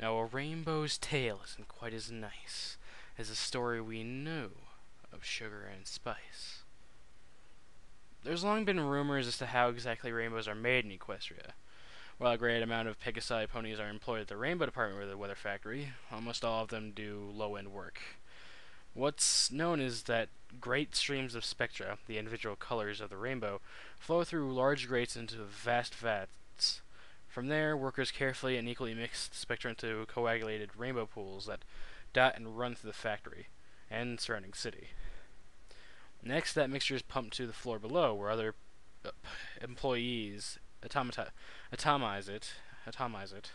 Now, a rainbow's tale isn't quite as nice as the story we know of sugar and spice. There's long been rumors as to how exactly rainbows are made in Equestria. While a great amount of Pegasi ponies are employed at the Rainbow Department or the Weather Factory, almost all of them do low-end work. What's known is that great streams of spectra, the individual colors of the rainbow, flow through large grates into vast vats. From there, workers carefully and equally mix the spectra into coagulated rainbow pools that dot and run through the factory and surrounding city. Next, that mixture is pumped to the floor below, where other uh, employees atomize it,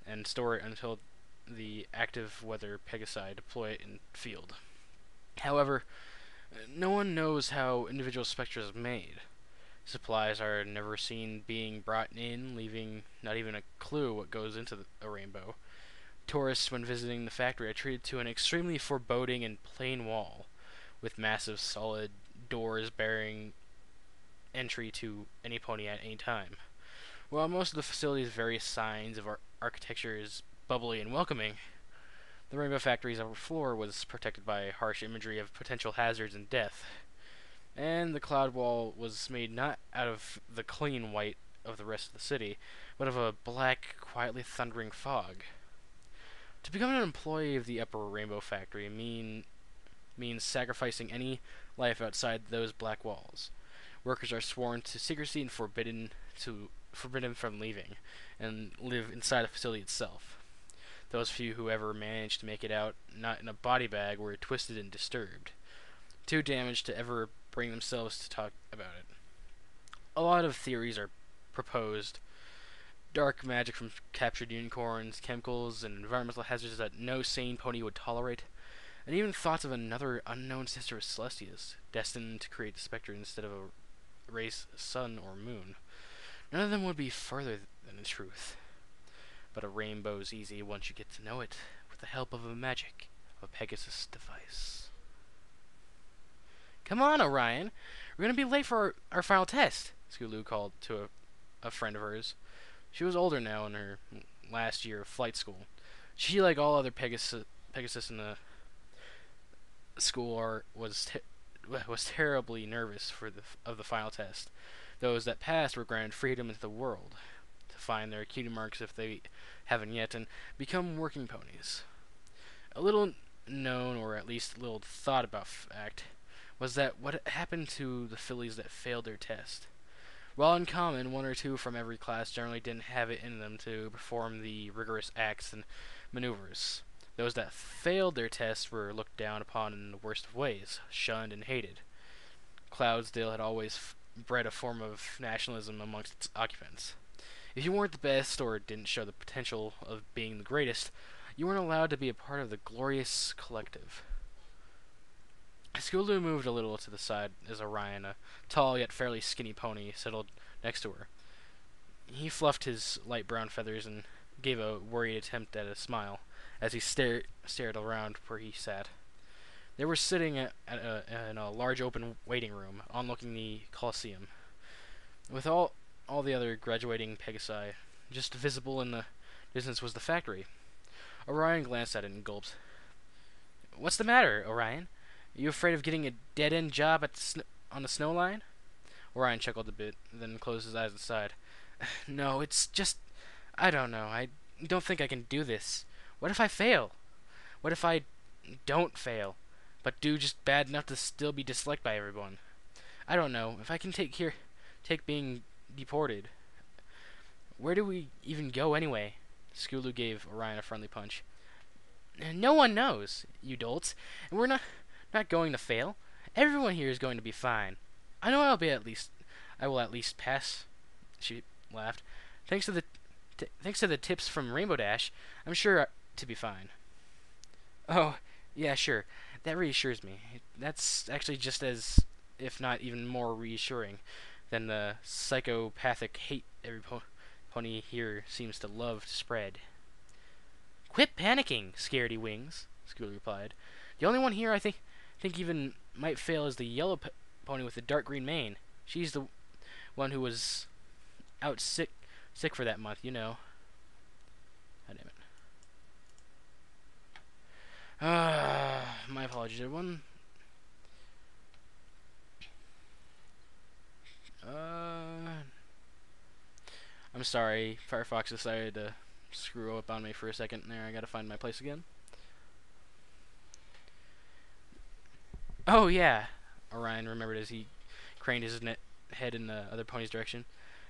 and store it until the active weather Pegasi deploy it in field. However, no one knows how individual spectra is made. Supplies are never seen being brought in, leaving not even a clue what goes into a rainbow. Tourists, when visiting the factory, are treated to an extremely foreboding and plain wall, with massive solid doors barring entry to any pony at any time. While most of the facility's various signs of architecture is bubbly and welcoming, the Rainbow Factory's upper floor was protected by harsh imagery of potential hazards and death, and the cloud wall was made not out of the clean white of the rest of the city, but of a black, quietly thundering fog. To become an employee of the Upper Rainbow Factory means sacrificing any life outside those black walls. Workers are sworn to secrecy and forbidden from leaving, and live inside the facility itself. Those few who ever managed to make it out, not in a body bag, were twisted and disturbed, too damaged to ever bring themselves to talk about it. A lot of theories are proposed. Dark magic from captured unicorns, chemicals, and environmental hazards that no sane pony would tolerate, and even thoughts of another unknown sister of Celestia's, destined to create the Spectre instead of a race sun or moon. None of them would be further than the truth. But a rainbow's easy once you get to know it, with the help of a magic of a Pegasus device. Come on, Orion! We're gonna be late for our final test, Scootaloo called to a friend of hers. She was older now, in her last year of flight school. She, like all other Pegasus in the school, was terribly nervous for the final test. Those that passed were granted freedom into the world to find their cutie marks if they haven't yet and become working ponies. A little known, or at least little thought about fact, was that what happened to the fillies that failed their test. While uncommon, one or two from every class generally didn't have it in them to perform the rigorous acts and maneuvers. Those that failed their tests were looked down upon in the worst of ways, shunned and hated. Cloudsdale had always bred a form of nationalism amongst its occupants. If you weren't the best or didn't show the potential of being the greatest, you weren't allowed to be a part of the glorious collective. Scootaloo moved a little to the side as Orion, a tall yet fairly skinny pony, settled next to her. He fluffed his light brown feathers and gave a worried attempt at a smile as he stared around where he sat. They were sitting in a large open waiting room overlooking the Colosseum, with all the other graduating Pegasi. Just visible in the distance was the factory. Orion glanced at it and gulped. "What's the matter, Orion? Are you afraid of getting a dead-end job on the snow line?" Orion chuckled a bit, then closed his eyes and sighed. "No, it's just... I don't know. I don't think I can do this. What if I fail? What if I don't fail, but do just bad enough to still be disliked by everyone? I don't know. If I can take being deported. Where do we even go anyway?" Scootaloo gave Orion a friendly punch. "No one knows, you dolts, and we're not going to fail. Everyone here is going to be fine. I know I will at least pass." She laughed. Thanks to the tips from Rainbow Dash, I'm sure to be fine." "Oh, yeah, sure. That reassures me. That's actually just as, if not even more reassuring than the psychopathic hate every pony here seems to love to spread." "Quit panicking, Scaredy Wings," Scootaloo replied. "The only one here I think even might fail is the yellow pony with the dark green mane. She's the one who was out sick for that month, you know." God damn it. apologies, everyone. I'm sorry. Firefox decided to screw up on me for a second there. I gotta find my place again. Oh, yeah. Orion remembered as he craned his head in the other pony's direction.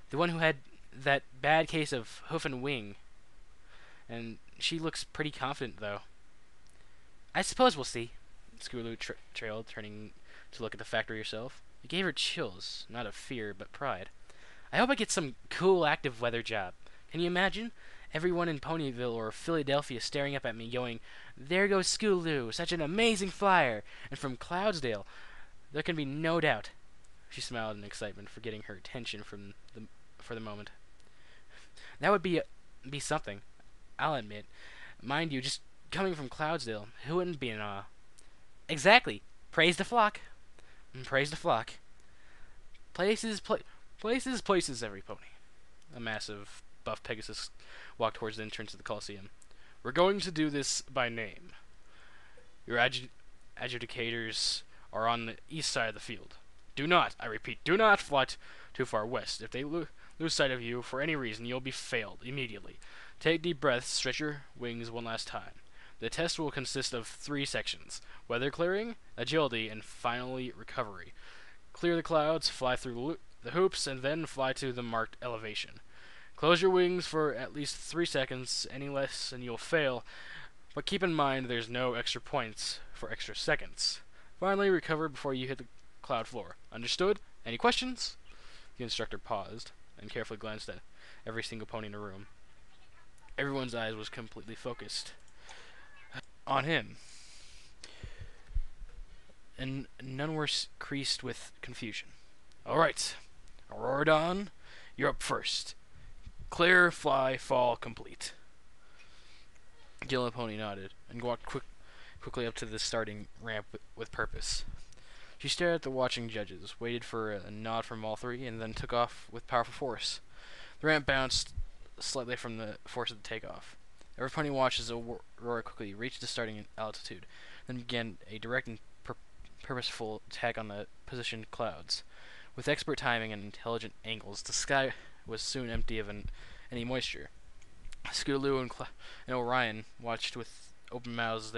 The one who had that bad case of hoof and wing. And she looks pretty confident, though. I suppose we'll see. Scootaloo trailed, turning to look at the factory herself. It gave her chills, not of fear, but pride. I hope I get some cool active weather job. Can you imagine? Everyone in Ponyville or Philadelphia staring up at me going, "There goes Scootaloo, such an amazing flyer!" And from Cloudsdale, there can be no doubt. She smiled in excitement, forgetting her attention for the moment. That would be something, I'll admit. Mind you, just coming from Cloudsdale, who wouldn't be in awe? Exactly. Praise the flock. Praise the flock. Places, every pony. A massive, buff Pegasus walked towards the entrance of the Coliseum. We're going to do this by name. Your adjudicators are on the east side of the field. Do not, I repeat, do not fly too far west. If they lose sight of you for any reason, you'll be failed immediately. Take deep breaths, stretch your wings one last time. The test will consist of 3 sections: weather clearing, agility, and finally recovery. Clear the clouds, fly through the hoops, and then fly to the marked elevation. Close your wings for at least 3 seconds, any less and you'll fail, but keep in mind there's no extra points for extra seconds. Finally, recover before you hit the cloud floor. Understood? Any questions? The instructor paused and carefully glanced at every single pony in the room. Everyone's eyes was completely focused on him, and none were creased with confusion. All right, AuroraDawn, you're up first. Clear, fly, fall, complete. Yellow Pony nodded and walked quickly up to the starting ramp with purpose. She stared at the watching judges, waited for a nod from all 3, and then took off with powerful force. The ramp bounced slightly from the force of the takeoff. Every pony watched as Aurora quickly reached the starting altitude, then began a direct and purposeful attack on the positioned clouds. With expert timing and intelligent angles, the sky was soon empty of any moisture. Scootaloo and Orion watched with open mouths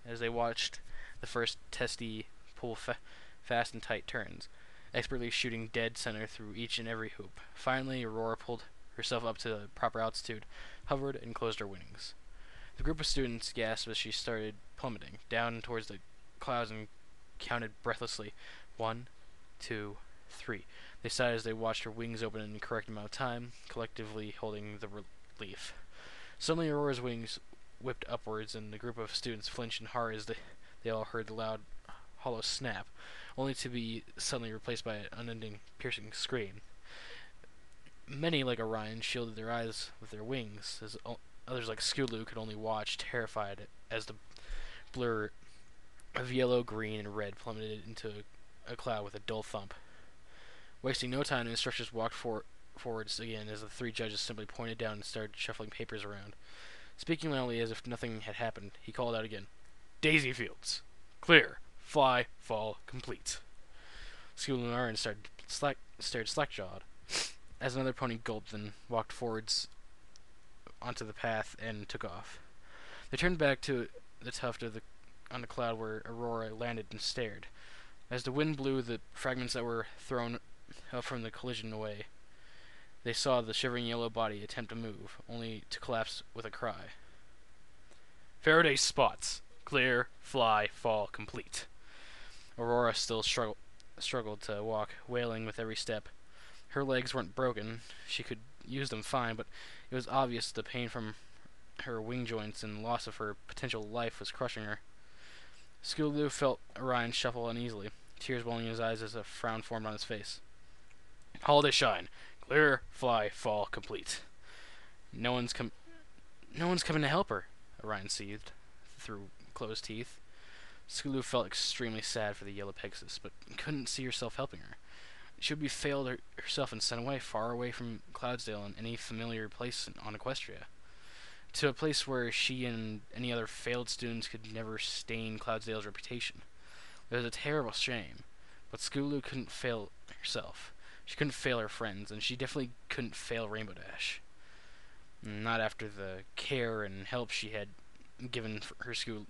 as they watched the first testy pull fast and tight turns, expertly shooting dead center through each and every hoop. Finally, Aurora pulled herself up to the proper altitude, hovered, and closed her wings. The group of students gasped as she started plummeting down towards the clouds and counted breathlessly. 1, 2, 3. They sighed as they watched her wings open in the correct amount of time, collectively holding the relief. Suddenly, Aurora's wings whipped upwards, and the group of students flinched in horror as they all heard the loud, hollow snap, only to be suddenly replaced by an unending, piercing scream. Many, like Orion, shielded their eyes with their wings, as others, like Scootaloo, could only watch, terrified, as the blur of yellow, green, and red plummeted into a cloud with a dull thump. Wasting no time, the instructors walked forwards again as the 3 judges simply pointed down and started shuffling papers around. Speaking loudly as if nothing had happened, he called out again, "Daisy Fields. Clear. Fly. Fall. Complete." Scootaloo and Orion stared slack-jawed as another pony gulped and walked forwards onto the path and took off. They turned back to the tuft on the cloud where Aurora landed and stared. As the wind blew the fragments that were thrown up from the collision away, they saw the shivering yellow body attempt to move, only to collapse with a cry. Faraday's spots. Clear, fly, fall, complete. Aurora still struggled to walk, wailing with every step. Her legs weren't broken. She could use them fine, but it was obvious the pain from her wing joints and loss of her potential life was crushing her. Scootaloo felt Orion shuffle uneasily, tears welling in his eyes as a frown formed on his face. Holiday shine. Clear, fly, fall, complete. No one's coming to help her, Orion seethed through closed teeth. Scootaloo felt extremely sad for the yellow Pegasus, but couldn't see herself helping her. She would be failed herself and sent away, far away from Cloudsdale and any familiar place on Equestria. to a place where she and any other failed students could never stain Cloudsdale's reputation. It was a terrible shame, but Scootaloo couldn't fail herself. She couldn't fail her friends, and she definitely couldn't fail Rainbow Dash. Not after the care and help she had given her Scootaloo's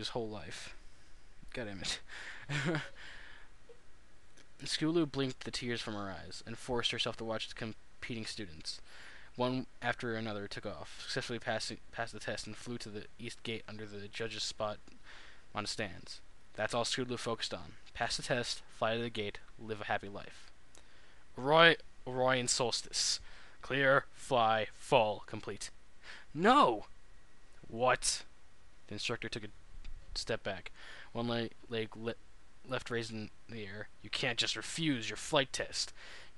whole life. God damn it. Scootaloo blinked the tears from her eyes and forced herself to watch the competing students. One after another took off, successfully passed the test, and flew to the east gate under the judge's spot on the stands. That's all Scootaloo focused on. Pass the test, fly to the gate, live a happy life. Orion Solstice. Clear, fly, fall, complete. No! What? The instructor took a step back, one leg left raised in the air. You can't just refuse your flight test.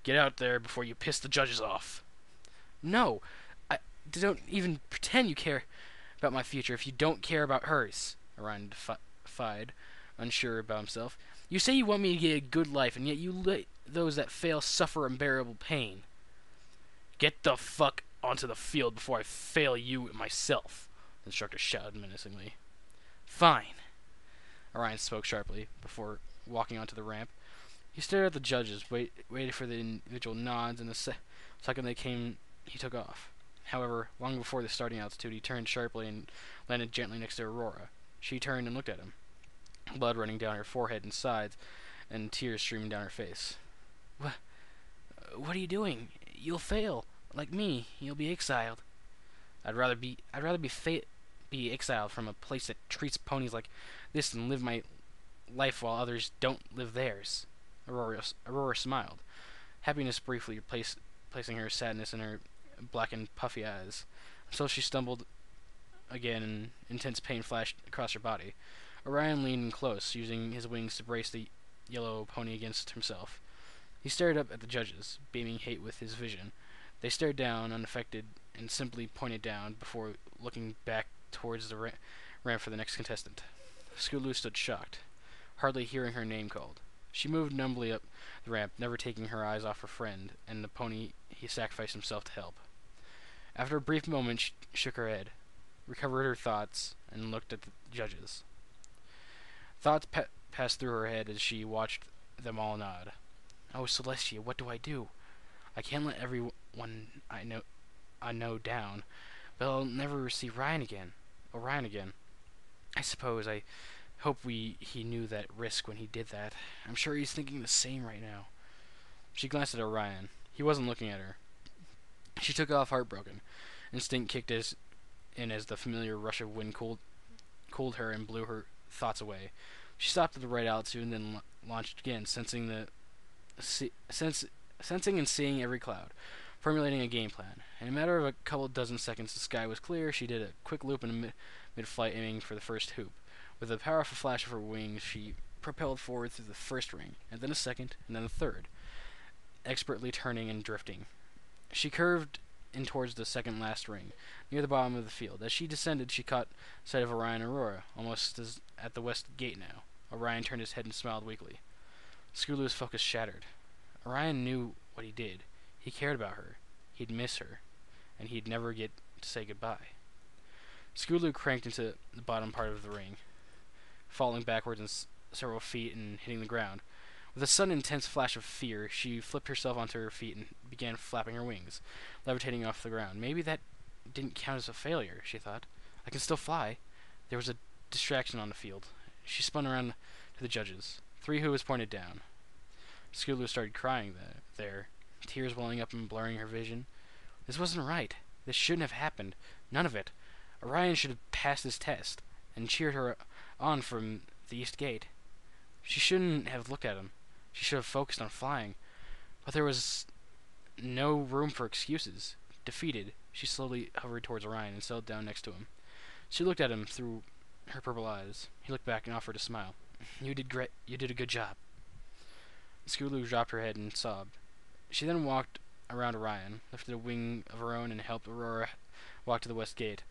Get out there before you piss the judges off. No! I don't even pretend you care about my future if you don't care about hers, Orion defied, unsure about himself. You say you want me to get a good life, and yet you let those that fail suffer unbearable pain. Get the fuck onto the field before I fail you myself, the instructor shouted menacingly. Fine. Orion spoke sharply before walking onto the ramp. He stared at the judges, waited for the individual nods, and the second they came, he took off. However, long before the starting altitude, he turned sharply and landed gently next to Aurora. She turned and looked at him, blood running down her forehead and sides, and tears streaming down her face. What are you doing? You'll fail. Like me, you'll be exiled. I'd rather be exiled from a place that treats ponies like this than live my life while others don't live theirs. Aurora smiled, happiness briefly placing her sadness in her blackened, puffy eyes. So she stumbled again, and intense pain flashed across her body. Orion leaned in close, using his wings to brace the yellow pony against himself. He stared up at the judges, beaming hate with his vision. They stared down, unaffected, and simply pointed down before looking back towards the ramp for the next contestant. Scootaloo stood shocked, hardly hearing her name called. She moved numbly up the ramp, never taking her eyes off her friend and the pony he sacrificed himself to help. After a brief moment, she shook her head, recovered her thoughts, and looked at the judges. Thoughts passed through her head as she watched them all nod. Oh, Celestia, what do I do? I can't let everyone I know down, but I'll never see Orion again. I suppose. I hope he knew that risk when he did that. I'm sure he's thinking the same right now. She glanced at Orion. He wasn't looking at her. She took off heartbroken. Instinct kicked in as the familiar rush of wind cooled her and blew her thoughts away. She stopped at the right altitude and then launched again, sensing and seeing every cloud, formulating a game plan. In a matter of a couple dozen seconds, the sky was clear. She did a quick loop in mid-flight, aiming for the first hoop. With a powerful flash of her wings, she propelled forward through the first ring, and then a second, and then a third, expertly turning and drifting. She curved in towards the second last ring, near the bottom of the field. As she descended, she caught sight of Orion and Aurora, almost at the west gate now. Orion turned his head and smiled weakly. Scootaloo's focus shattered. Orion knew what he did. He cared about her. He'd miss her, and he'd never get to say goodbye. Scootaloo cranked into the bottom part of the ring, falling backwards in several feet and hitting the ground. With a sudden intense flash of fear, she flipped herself onto her feet and began flapping her wings, levitating off the ground. Maybe that didn't count as a failure, she thought. I can still fly. There was a distraction on the field. She spun around to the judges. 3 hooves pointed down. Scootaloo started crying there, tears welling up and blurring her vision. This wasn't right. This shouldn't have happened. None of it. Orion should have passed his test and cheered her on from the east gate. She shouldn't have looked at him. She should have focused on flying. But there was no room for excuses. Defeated, she slowly hovered towards Orion and settled down next to him. She looked at him through her purple eyes. He looked back and offered a smile. You did great. You did a good job. Scootaloo dropped her head and sobbed. She then walked around Orion, lifted a wing of her own, and helped Aurora walk to the west gate.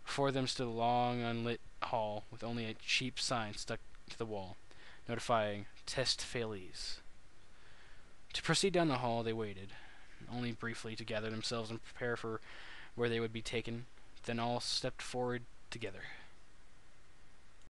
Before them stood a long, unlit hall with only a cheap sign stuck to the wall, notifying test failees. To proceed down the hall, they waited, only briefly, to gather themselves and prepare for where they would be taken. Then all stepped forward together.